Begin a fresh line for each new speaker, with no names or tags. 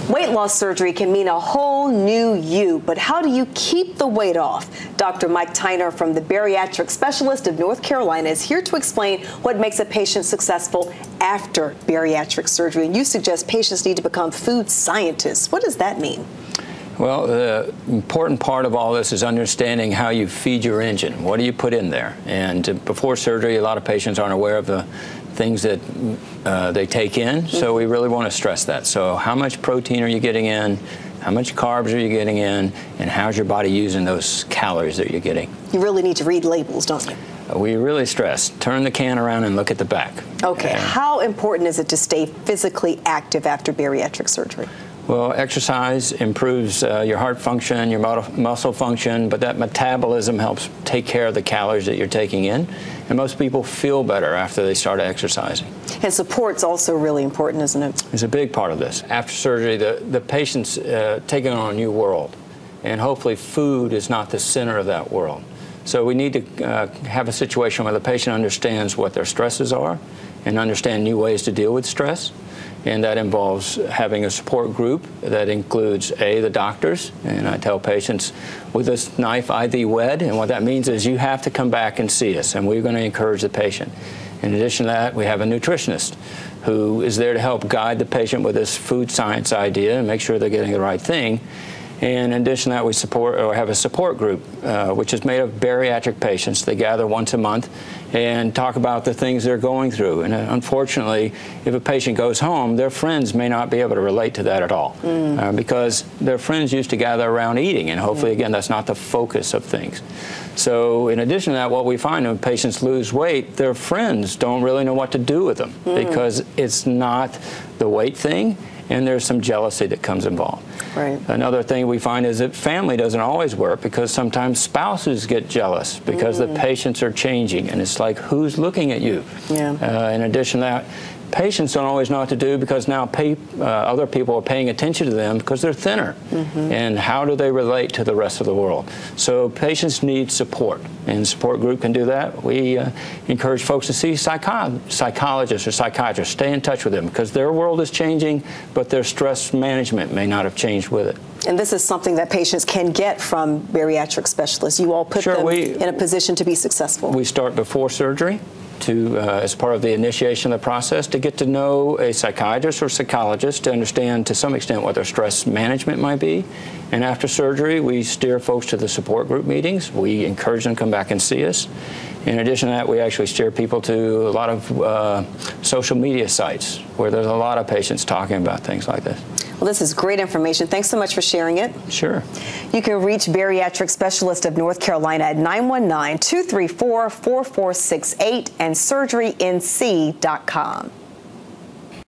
Weight loss surgery can mean a whole new you, but how do you keep the weight off? Dr. Mike Tyner from the Bariatric Specialist of North Carolina is here to explain what makes a patient successful after bariatric surgery. And you suggest patients need to become food scientists. What does that mean?
Well, the important part of all this is understanding how you feed your engine. What do you put in there? And before surgery, a lot of patients aren't aware of the things that they take in, so we really want to stress that. So how much protein are you getting in? How much carbs are you getting in? And how's your body using those calories that you're getting?
You really need to read labels, don't you?
We really stress, turn the can around and look at the back.
Okay, how important is it to stay physically active after bariatric surgery?
Well, exercise improves your heart function, your muscle function, but that metabolism helps take care of the calories that you're taking in. And most people feel better after they start exercising.
And support's also really important, isn't it?
It's a big part of this. After surgery, the patient's taking on a new world. And hopefully food is not the center of that world. So we need to have a situation where the patient understands what their stresses are and understand new ways to deal with stress. And that involves having a support group that includes, the doctors, and I tell patients, with this knife I thee wed, and what that means is you have to come back and see us, and we're going to encourage the patient. In addition to that, we have a nutritionist who is there to help guide the patient with this food science idea and make sure they're getting the right thing. And in addition to that, we have a support group, which is made of bariatric patients. They gather once a month and talk about the things they're going through. And unfortunately, if a patient goes home, their friends may not be able to relate to that at all because their friends used to gather around eating. And hopefully, again, that's not the focus of things. So in addition to that, what we find when patients lose weight, their friends don't really know what to do with them because it's not the weight thing. And there's some jealousy that comes involved.
Right.
Another thing we find is that family doesn't always work because sometimes spouses get jealous because the patients are changing, and it's like, who's looking at you? Yeah. In addition to that, patients don't always know what to do because now other people are paying attention to them because they're thinner. And how do they relate to the rest of the world? So patients need support, and the support group can do that. We encourage folks to see psychologists or psychiatrists. Stay in touch with them because their world is changing, but their stress management may not have changed with it.
And this is something that patients can get from bariatric specialists. You all put them in a position to be successful.
We start before surgery as part of the initiation of the process, to get to know a psychiatrist or psychologist to understand to some extent what their stress management might be. And after surgery, we steer folks to the support group meetings. We encourage them to come back and see us. In addition to that, we actually steer people to a lot of social media sites where there's a lot of patients talking about things like this.
Well, this is great information. Thanks so much for sharing it.
Sure.
You can reach Bariatric Specialist of North Carolina at 919-234-4468 and surgerync.com.